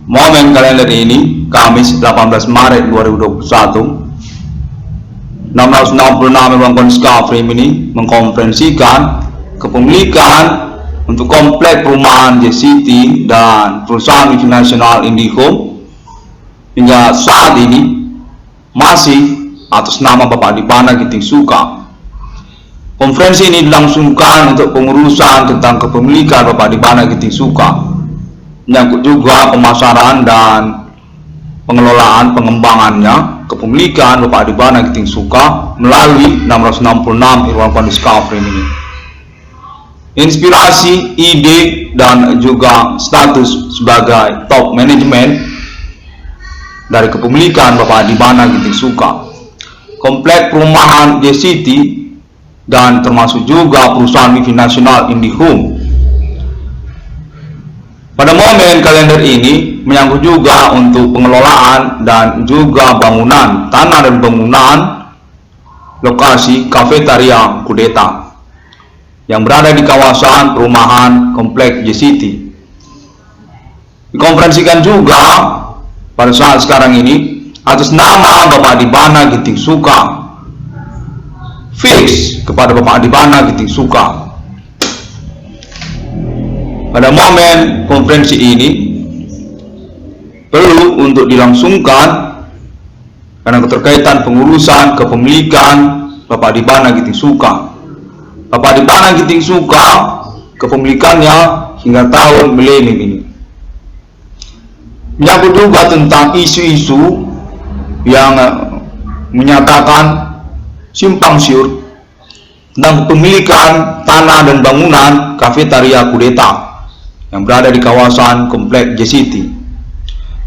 momen kalender ini, Kamis 18 Maret 2021, 666 Ruang Konskafri ini mengkonferensikan kepemilikan untuk komplek perumahan JCT dan perusahaan multinasional IndiHome hingga saat ini masih atas nama Bapak Adipana Giting Suka. Konferensi ini dilangsungkan untuk pengurusan tentang kepemilikan Bapak Adipana Giting Suka, menyangkut juga pemasaran dan pengelolaan pengembangannya kepemilikan Bapak Adipana Giting Suka melalui 666 Irwan Konskafri ini. Inspirasi, ide, dan juga status sebagai top manajemen dari kepemilikan Bapak Adipana Giting Suka, komplek perumahan JCT dan termasuk juga perusahaan multinasional IndiHome. Pada momen kalender ini menyangkut juga untuk pengelolaan dan juga bangunan tanah dan bangunan lokasi Kafetaria Kudeta yang berada di kawasan perumahan komplek JCT. Dikonferensikan juga pada saat sekarang ini atas nama Bapak Adipana Giting Suka, fix kepada Bapak Adipana Giting Suka. Pada momen konferensi ini perlu untuk dilangsungkan karena keterkaitan pengurusan kepemilikan Bapak Adipana Giting Suka. Bapak Adipana Giting Suka kepemilikannya hingga tahun milenium ini. Menyangkut juga tentang isu-isu yang menyatakan simpang siur tentang kepemilikan tanah dan bangunan Kafetaria Kudeta yang berada di kawasan komplek JCT.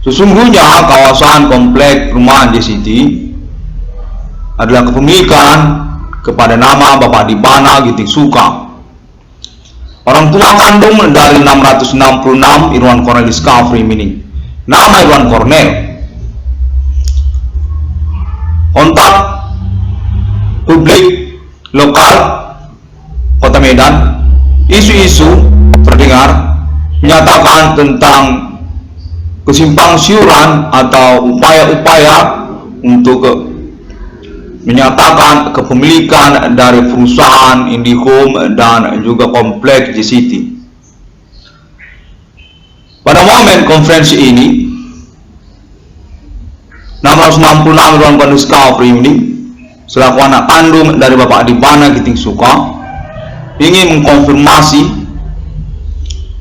Sesungguhnya kawasan komplek perumahan JCT adalah kepemilikan kepada nama Bapak Adipana Giting Suka, orang tua kandung dari 666 Irwan Konskafri ini. Nama Irwan Kornel, kontak publik lokal Kota Medan, isu-isu terdengar menyatakan tentang kesimpang siuran atau upaya-upaya untuk menyatakan kepemilikan dari perusahaan IndiHome dan juga kompleks JCT. Pada momen konferensi ini 666 Ruang Konskafri ini selaku anak kandung dari Bapak Adipana Giting Suka ingin mengkonfirmasi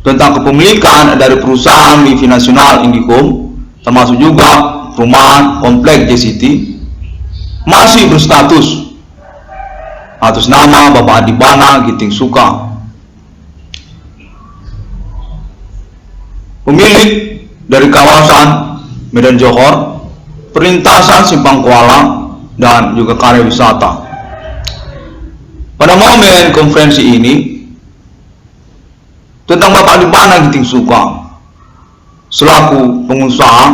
tentang kepemilikan dari perusahaan multinasional IndiHome termasuk juga perumahan komplek JCT masih berstatus atas nama Bapak Adipana Giting Suka. Pemilik dari kawasan Medan Johor, perlintasan Simpang Kuala, dan juga karya wisata. Pada momen konferensi ini tentang Bapak Adipana Giting Suka selaku pengusaha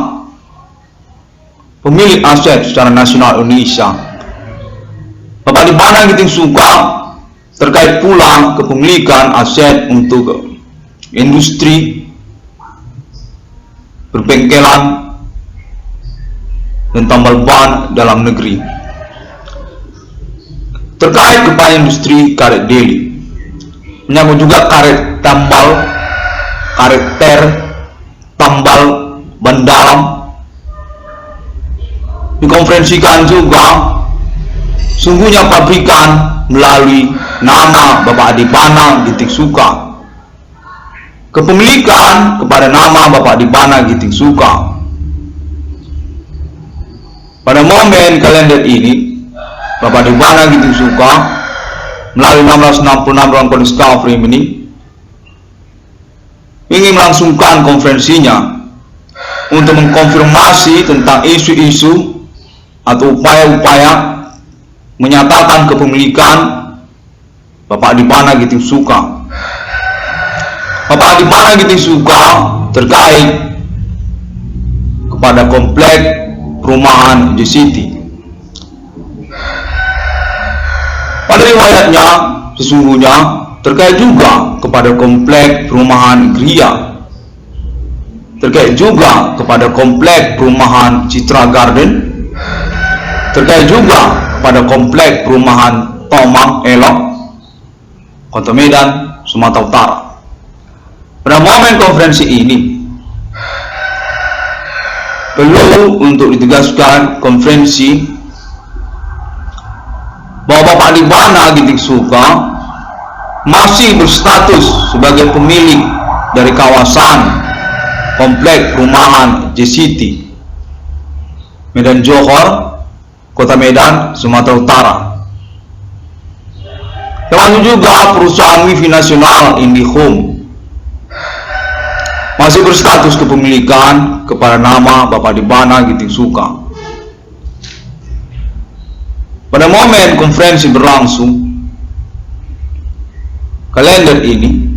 pemilik aset secara nasional Indonesia. Bapak Adipana Giting Suka terkait pula kepemilikan aset untuk industri berbengkelan dan tambal ban dalam negeri, terkait kepada industri karet deli, menyangkut juga karet tambal, karet ter, tambal ban dalam. Dikonferensikan juga sungguhnya pabrikan melalui nama Bapak Adipana Giting Suka, kepemilikan kepada nama Bapak Adipana Giting Suka. Pada momen kalender ini Bapak Adipana Giting Suka melalui 666 Ruang Konskafri ini ingin melangsungkan konferensinya untuk mengkonfirmasi tentang isu-isu atau upaya-upaya menyatakan kepemilikan Bapak Adipana Giting Suka. Bapak Adipana Giting Suka terkait kepada komplek perumahan JCT. Pada riwayatnya sesungguhnya terkait juga kepada komplek perumahan Gria terkait juga kepada komplek perumahan Citra Garden, terkait juga kepada komplek perumahan Tomang Elok, Kota Medan, Sumatera Utara. Pada momen konferensi ini perlu untuk ditegaskan konferensi bahwa Bapak Adibana Ginting Suka masih berstatus sebagai pemilik dari kawasan komplek perumahan JCT Medan Johor, Kota Medan, Sumatera Utara. Termasuk juga perusahaan wifi nasional IndiHome masih berstatus kepemilikan kepada nama Bapak Adibana Ginting Suka. Pada momen konferensi berlangsung, kalender ini,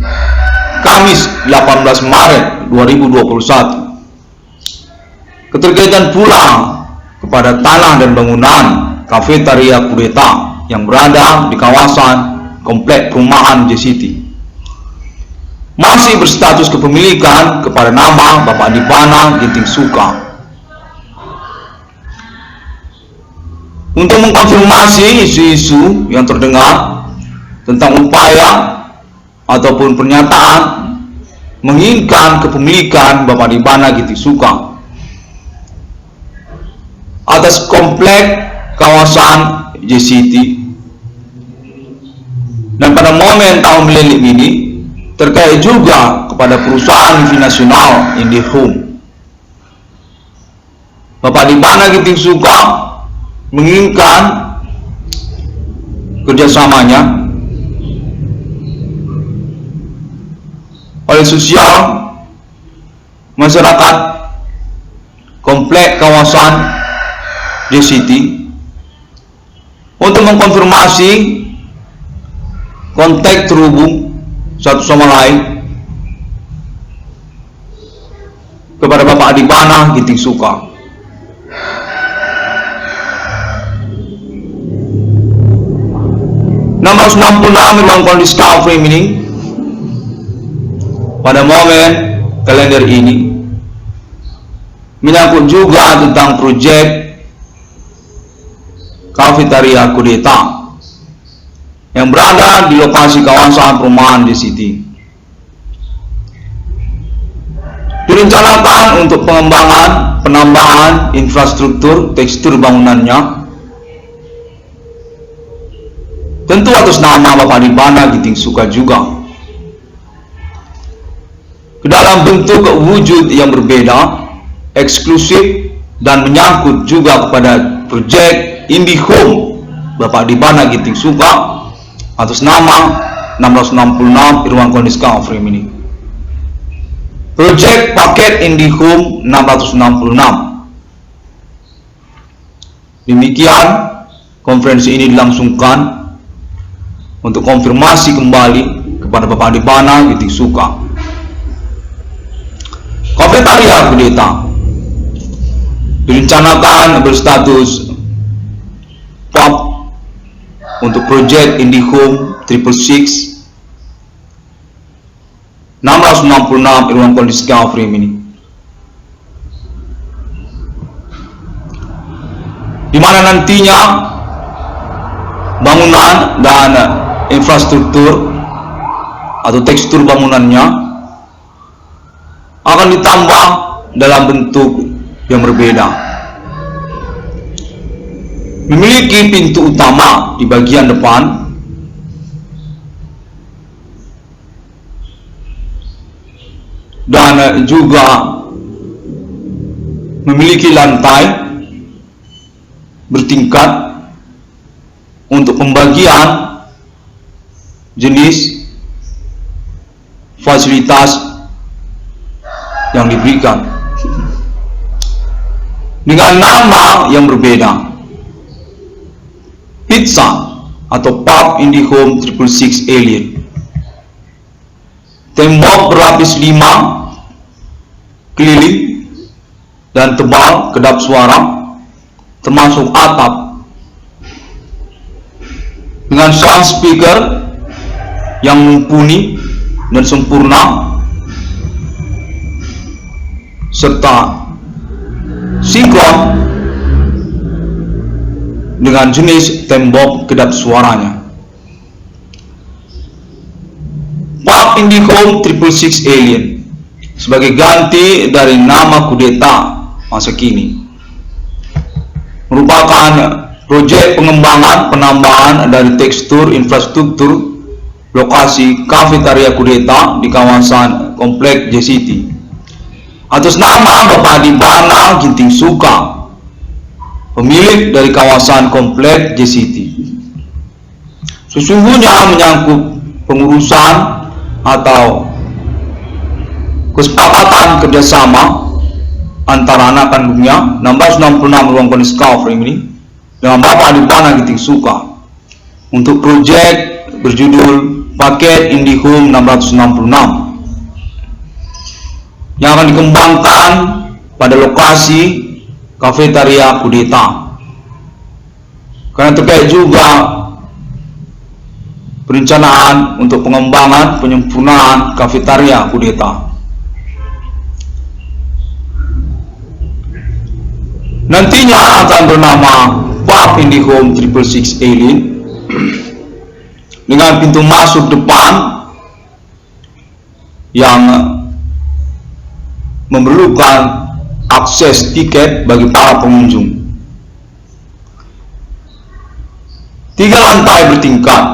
Kamis 18 Maret 2021, keterkaitan pula kepada tanah dan bangunan Kafetaria Kudeta yang berada di kawasan komplek perumahan JCT masih berstatus kepemilikan kepada nama Bapak Adibana Ginting Suka. Untuk mengkonfirmasi isu-isu yang terdengar tentang upaya ataupun pernyataan menginginkan kepemilikan Bapak Adibana Ginting Suka atas komplek kawasan JCT, dan pada momen tahun milenium ini terkait juga kepada perusahaan wifi nasional IndiHome, Bapak Adibana Ginting Suka menginginkan kerjasamanya oleh sosial masyarakat komplek kawasan JCT untuk mengkonfirmasi kontak terhubung satu sama lain kepada Bapak Adibana Ginting Suka. Nomor 96 ruang kondisi cover ini pada momen kalender ini menyangkut juga tentang proyek Kafetaria Kudeta yang berada di lokasi kawasan perumahan JCT. Direncanakan untuk pengembangan penambahan infrastruktur tekstur bangunannya, tentu atas nama Bapak Adibana Ginting Suka juga, ke dalam bentuk wujud yang berbeda, eksklusif, dan menyangkut juga kepada proyek IndiHome Bapak Adibana Ginting Suka atas nama 666 Irwan Kondiska Frame ini. Proyek paket IndiHome 666. Demikian konferensi ini dilangsungkan untuk konfirmasi kembali kepada Bapak Adibana Ginting Suka. Kafetaria Kudeta direncanakan berstatus POP untuk proyek IndiHome 666 Irwan Kondiska Frame ini, di mana nantinya bangunan dan infrastruktur atau tekstur bangunannya akan ditambah dalam bentuk yang berbeda. Memiliki pintu utama di bagian depan dan juga memiliki lantai bertingkat untuk pembagian jenis fasilitas yang diberikan dengan nama yang berbeda: Pizza atau Pub IndiHome 666 Alien. Tembok berlapis 5 keliling dan tebal kedap suara, termasuk atap, dengan sound speaker yang mumpuni dan sempurna, serta sinkron dengan jenis tembok kedap suaranya. PUB IndiHome 666 Alien sebagai ganti dari nama kudeta masa kini merupakan proyek pengembangan penambahan dari tekstur infrastruktur lokasi kafetaria kudeta di kawasan komplek JCT atas nama Bapak Adi Bana Ginting Suka, pemilik dari kawasan komplek JCT. Sesungguhnya menyangkut pengurusan atau kesepakatan kerjasama antara anak kandungnya 1666 Ruang Kondisi Cover ini dengan Bapak Adi Bana Ginting Suka untuk proyek berjudul Paket IndiHome 666 yang akan dikembangkan pada lokasi kafetaria kudeta. Karena terkait juga perencanaan untuk pengembangan penyempurnaan kafetaria kudeta. Nantinya akan bernama PUB IndiHome 666 Alien dengan pintu masuk depan yang memerlukan akses tiket bagi para pengunjung. 3 lantai bertingkat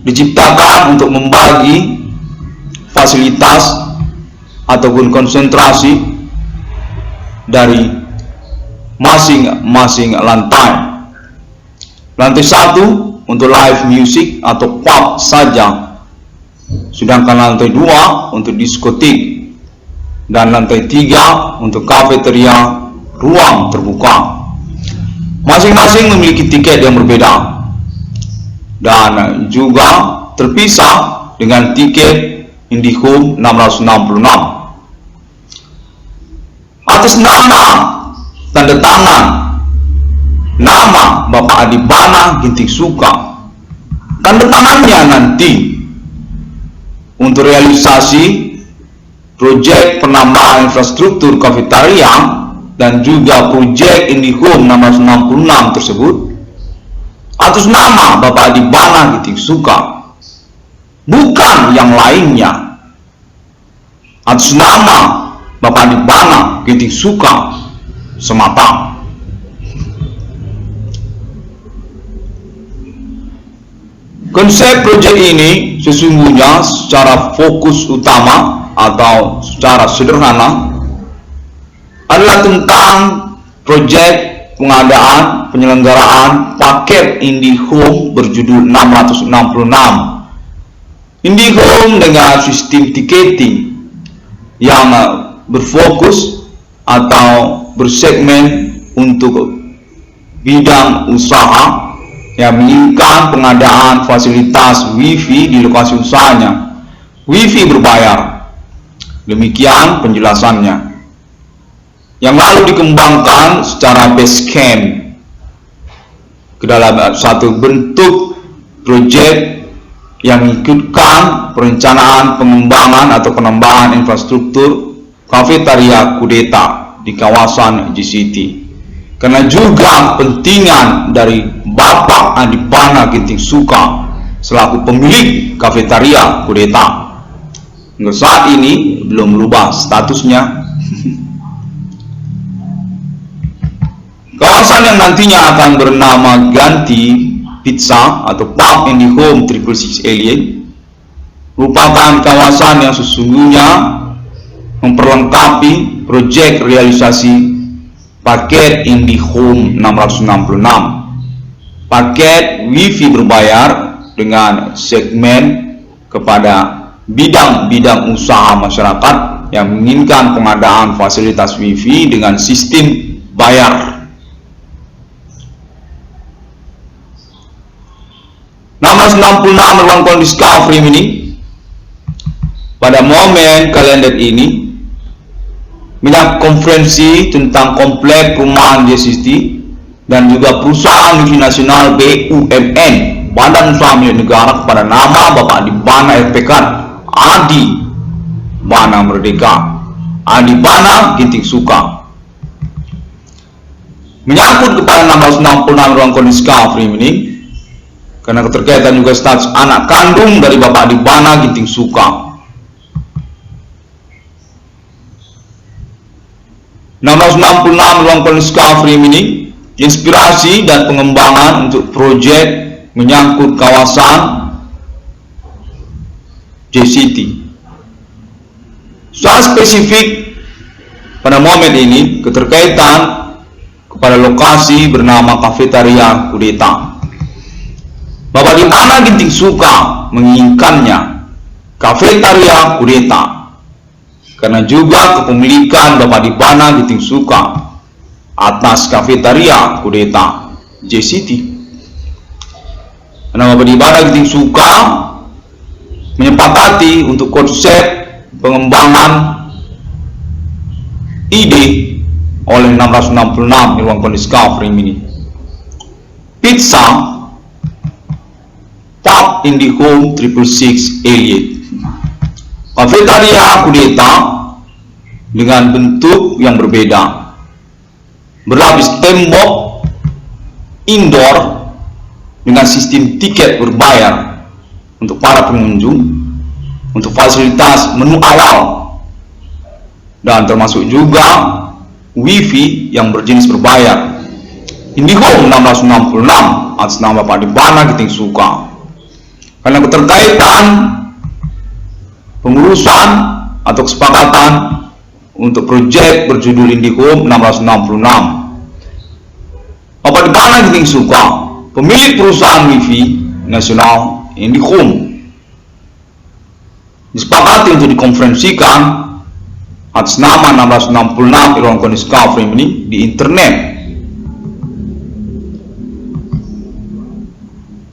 diciptakan untuk membagi fasilitas ataupun konsentrasi dari masing-masing lantai. Lantai 1 untuk live music atau pub saja, sedangkan lantai 2 untuk diskotik, dan lantai 3 untuk kafeteria ruang terbuka. Masing-masing memiliki tiket yang berbeda dan juga terpisah dengan tiket IndiHome 666 atas nama tanda tangan nama Bapak Adi Bana Ginting Suka. Tanda tangannya nanti untuk realisasi proyek penambahan infrastruktur kafetaria dan juga proyek IndiHome 666 tersebut atas nama Bapak Adi Bana Ginting Suka, bukan yang lainnya. Atas nama Bapak Adi Bana Ginting Suka semata. Konsep proyek ini sesungguhnya secara fokus utama atau secara sederhana adalah tentang proyek pengadaan penyelenggaraan paket IndiHome berjudul 666. IndiHome dengan sistem tiketing yang berfokus atau bersegmen untuk bidang usaha yang menginginkan pengadaan fasilitas Wi-Fi di lokasi usahanya. Wi-Fi berbayar. Demikian penjelasannya. Yang lalu dikembangkan secara base camp ke dalam satu bentuk proyek yang mengikutkan perencanaan pengembangan atau penambahan infrastruktur kafetaria kudeta di kawasan JCT. Karena juga pentingan dari Bapak Adi Bana Ginting Suka selaku pemilik kafetaria kudeta. Hingga saat ini belum berubah statusnya. Kawasan yang nantinya akan bernama ganti Pizza atau PUB IndiHome 666 Alien merupakan kawasan yang sesungguhnya memperlengkapi proyek realisasi paket IndiHome 666, paket Wi-Fi berbayar dengan segmen kepada bidang-bidang usaha masyarakat yang menginginkan pengadaan fasilitas Wi-Fi dengan sistem bayar. 666 ruang kondisi Cover ini pada momen kalender ini minat konferensi tentang komplek perumahan JCT dan juga perusahaan multinasional BUMN Badan Usaha Milik Negara kepada nama Bapak Adi Bana RPK Adi Bana Merdeka Adibana Ginting Suka. Menyangkut kepada 666 ruang Discovery ini, karena keterkaitan juga status anak kandung dari Bapak Adibana Ginting Suka. 666 ruang Discovery ini inspirasi dan pengembangan untuk proyek menyangkut kawasan JCT. Secara spesifik pada momen ini keterkaitan kepada lokasi bernama Kafetaria Kudeta. Bapak Adibana Ginting Suka menginginkannya Kafetaria Kudeta karena juga kepemilikan Bapak Adibana Ginting Suka atas Kafetaria Kudeta JCT. Karena Bapak Adibana Ginting Suka menyepakati untuk konsep pengembangan ide oleh 666 ruang Discovery ini. Pizza Pub Indihome 666 Elliot. Kafetaria Kudeta dengan bentuk yang berbeda, berlapis tembok indoor dengan sistem tiket berbayar untuk para pengunjung, untuk fasilitas menu awal, dan termasuk juga wifi yang berjenis berbayar. Indihome 666 atas nama Bapak Adibana Ginting Suka. Karena keterkaitan pengurusan atau kesepakatan untuk proyek berjudul Indihome 666, Bapak Adibana Ginting Suka, pemilik perusahaan wifi nasional Indihome, disepakati untuk dikonferensikan atas nama 666 ruang Discovery ini di internet.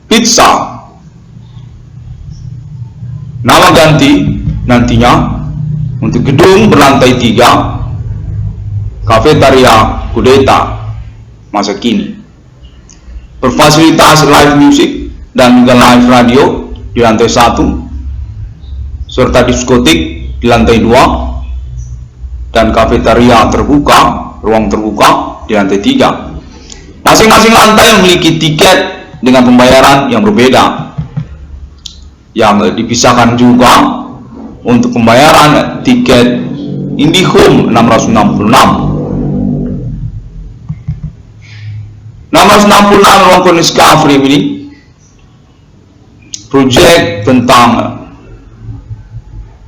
Pizza nama ganti nantinya untuk gedung berlantai 3 Kafetaria Kudeta masa kini, berfasilitas live music dan juga live radio di lantai 1, serta diskotik di lantai 2, dan kafetaria terbuka, ruang terbuka di lantai 3. Masing-masing lantai memiliki tiket dengan pembayaran yang berbeda, yang dipisahkan juga untuk pembayaran tiket Indihome 666. 666 ruang Discovery ini proyek tentang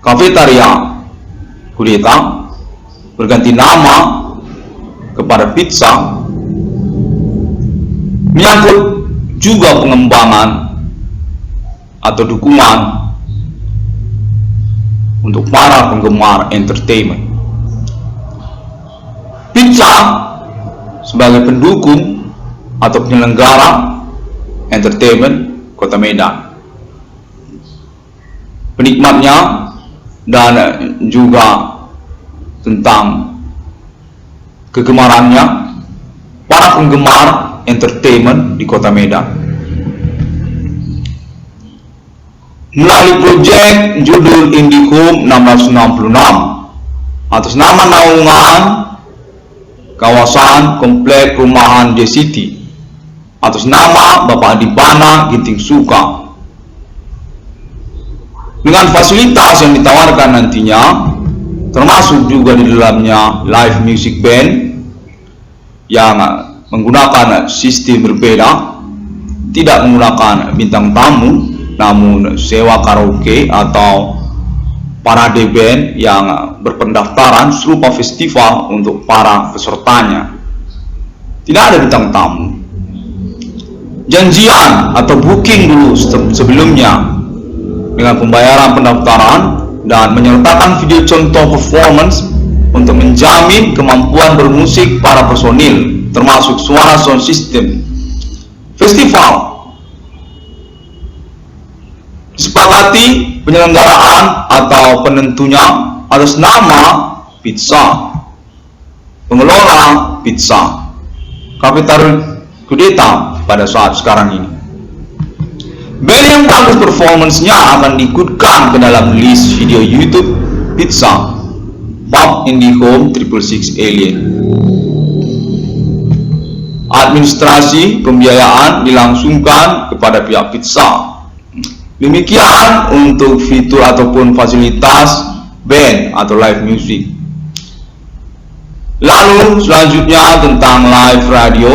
Kafetaria Kudeta berganti nama kepada Pizza, menyangkut juga pengembangan atau dukungan untuk para penggemar entertainment. Pizza sebagai pendukung atau penyelenggara entertainment Kota Medan, penikmatnya dan juga tentang kegemarannya para penggemar entertainment di Kota Medan. Melalui proyek judul Indihome 666 atas nama naungan kawasan komplek perumahan JCT atas nama Bapak Adibana Ginting Suka, dengan fasilitas yang ditawarkan nantinya, termasuk juga di dalamnya live music band yang menggunakan sistem berbeda, tidak menggunakan bintang tamu, namun sewa karaoke atau parade band yang berpendaftaran serupa festival untuk para pesertanya. Tidak ada bintang tamu. Janjian atau booking dulu sebelumnya dengan pembayaran pendaftaran dan menyertakan video contoh performance untuk menjamin kemampuan bermusik para personil, termasuk suara sound system. Festival disepakati penyelenggaraan atau penentunya atas nama Pizza, pengelola Pizza Kafetaria Kudeta pada saat sekarang ini. Band yang bagus performance-nya akan diikutkan ke dalam list video YouTube Pizza Pub IndiHome 666 Alien. Administrasi pembiayaan dilangsungkan kepada pihak pizza. Demikian untuk fitur ataupun fasilitas band atau live music. Lalu selanjutnya tentang live radio,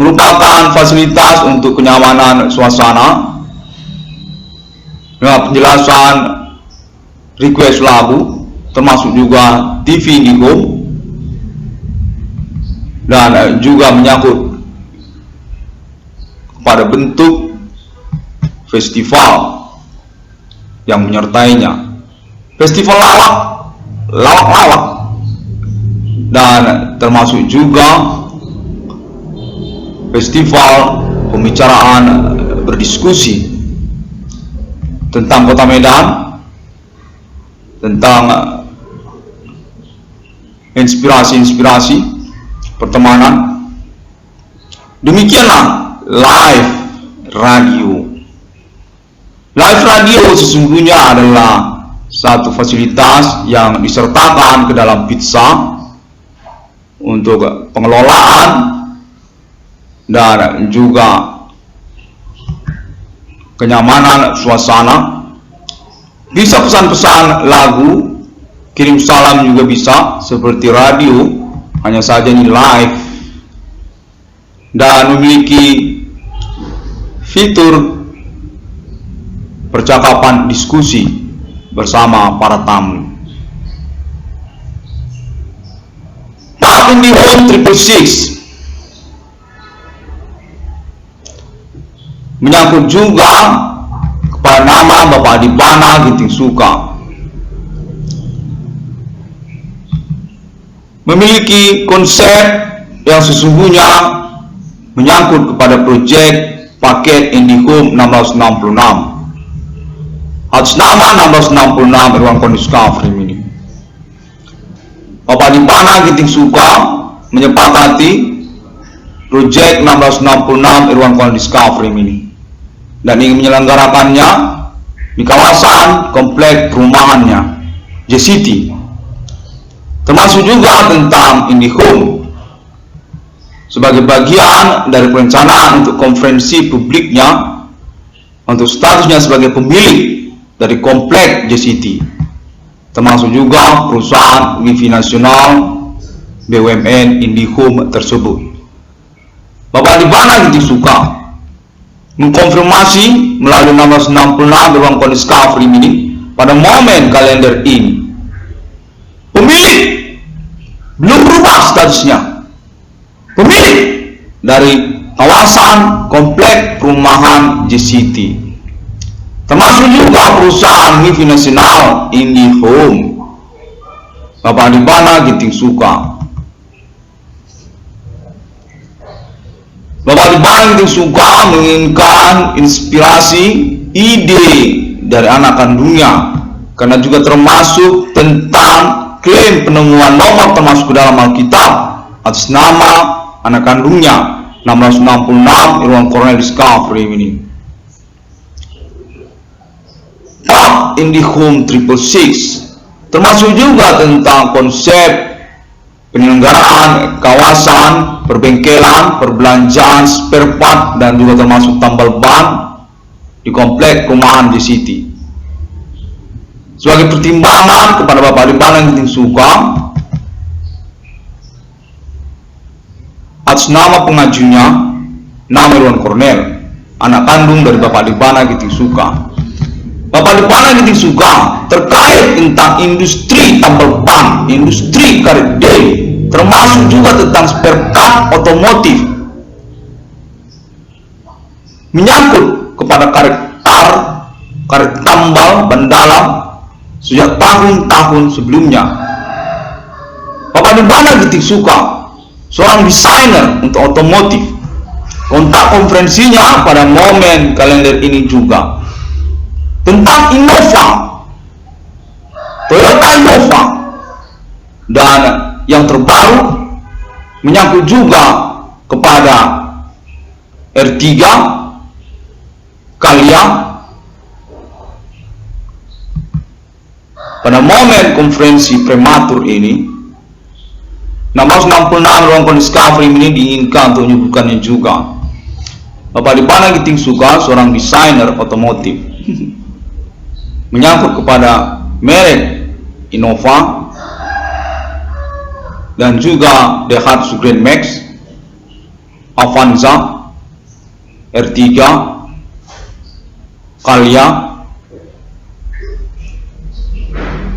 merupakan fasilitas untuk kenyamanan suasana dengan penjelasan request lagu, termasuk juga TV IndiHome, dan juga menyangkut pada bentuk festival yang menyertainya. Festival lawak, dan termasuk juga festival pembicaraan berdiskusi tentang Kota Medan, tentang inspirasi pertemanan. Demikianlah live radio. Live radio sesungguhnya adalah satu fasilitas yang disertakan ke dalam pizza untuk pengelolaan dan juga kenyamanan suasana. Bisa pesan-pesan lagu, kirim salam juga bisa seperti radio, hanya saja ini live, dan memiliki fitur percakapan diskusi bersama para tamu. Pub IndiHome 666 menyangkut juga kepada nama Bapak Adibana Ginting Suka. Memiliki konsep yang sesungguhnya menyangkut kepada proyek paket IndiHome 1666 atas nama 1666 Irwan Discovery ini. Bapak Adibana Ginting Suka menyepakati proyek 1666 Irwan Discovery ini dan ingin menyelenggarakannya di kawasan komplek perumahannya JCity, termasuk juga tentang IndiHome sebagai bagian dari perencanaan untuk konferensi publiknya untuk statusnya sebagai pemilik dari komplek JCity, termasuk juga perusahaan wifi nasional BUMN IndiHome tersebut. Bapak Adibana Ginting Suka mengkonfirmasi melalui 1666 Irwan Discovery ini pada momen kalender ini. Pemilik belum berubah statusnya. Pemilik dari kawasan komplek perumahan JCity, termasuk juga perusahaan wifi nasional IndiHome. Bapak Adibana Ginting Suka. Bapak Adibana Ginting Suka menginginkan inspirasi ide dari anak kandungnya, karena juga termasuk tentang klaim penemuan nomor termasuk ke dalam Alkitab atas nama anak kandungnya 1666 Irwan Discovery ini. Pub IndiHome 666 termasuk juga tentang konsep penyelenggaraan kawasan perbengkelan, perbelanjaan, spare part, dan juga termasuk tambal ban di komplek perumahan JCity. Sebagai pertimbangan kepada Bapak Adibana Ginting Suka atas nama pengajunya, nama Irwan Cornel, anak kandung dari Bapak Adibana Ginting Suka. Bapak Adibana Ginting Suka terkait tentang industri tambal ban, industri karet day, termasuk juga tentang spare part otomotif, menyangkut kepada karet tambal ban dalam sejak tahun-tahun sebelumnya. Bapak Adibana Ginting Suka seorang desainer untuk otomotif. Kontak konferensinya pada momen kalender ini juga tentang Innova, Toyota Innova, dan yang terbaru menyangkut juga kepada R3 Calya Pada momen konferensi prematur ini, 666 ruang discovery ini diinginkan untuk menyebutkannya juga. Bapak Dipana Giting Suka, seorang desainer otomotif, menyangkut kepada merek Innova dan juga Daihatsu Grand Max, Avanza, R3, Calya.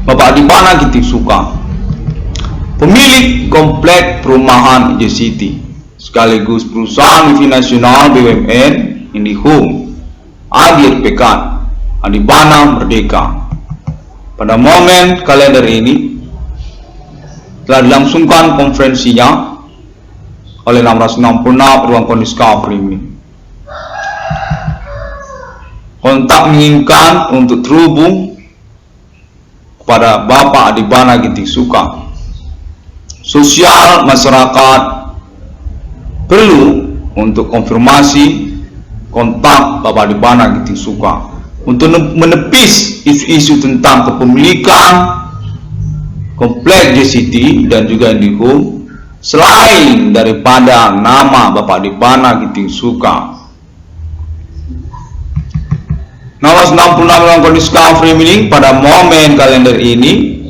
Bapak Dipana Giting Suka, pemilik komplek perumahan JCT sekaligus perusahaan multinasional BUMN IndiHome, Adi Pekan, Adibana Merdeka. Pada momen kalender ini telah dilangsungkan konferensinya oleh 666 ruang discovery ini. Kontak menginginkan untuk terhubung kepada Bapak Adibana Giting Suka. Sosial masyarakat perlu untuk konfirmasi kontak Bapak Adibana Giting Suka untuk menepis isu-isu tentang kepemilikan komplek JCT dan juga IndiHome selain daripada nama Bapak Adibana Giting Suka. 666 ruang discovery meeting pada momen kalender ini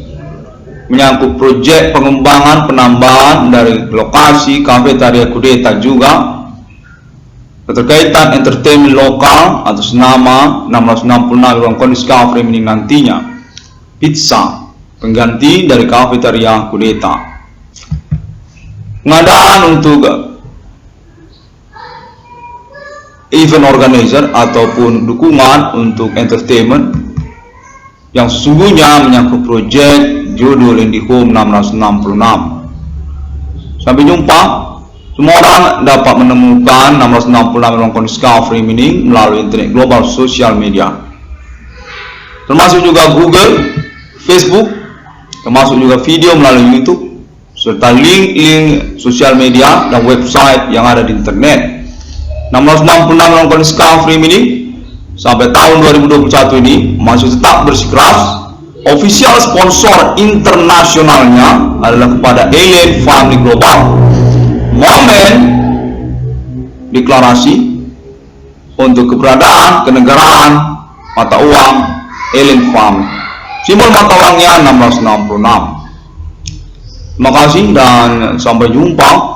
menyangkut proyek pengembangan penambahan dari lokasi kafetaria Kudeta juga keterkaitan entertainment lokal atas nama 666 ruang discovery meeting nantinya pizza pengganti dari kafetaria Kudeta. Pengadaan untuk event organizer ataupun dukungan untuk entertainment yang sesungguhnya menyangkut proyek judul IndiHome 666. Sampai jumpa. Semua orang dapat menemukan 666 ruang discovery meeting melalui internet global sosial media, termasuk juga Google, Facebook, termasuk juga video melalui YouTube, serta link-link sosial media dan website yang ada di internet. 666 ruang discovery meeting sampai tahun 2021 ini masih tetap bersikeras. Official sponsor internasionalnya adalah kepada Alien Family Global. Momen deklarasi untuk keberadaan kenegaraan mata uang Alien Family. Simbol mata uangnya 666. Terima kasih dan sampai jumpa.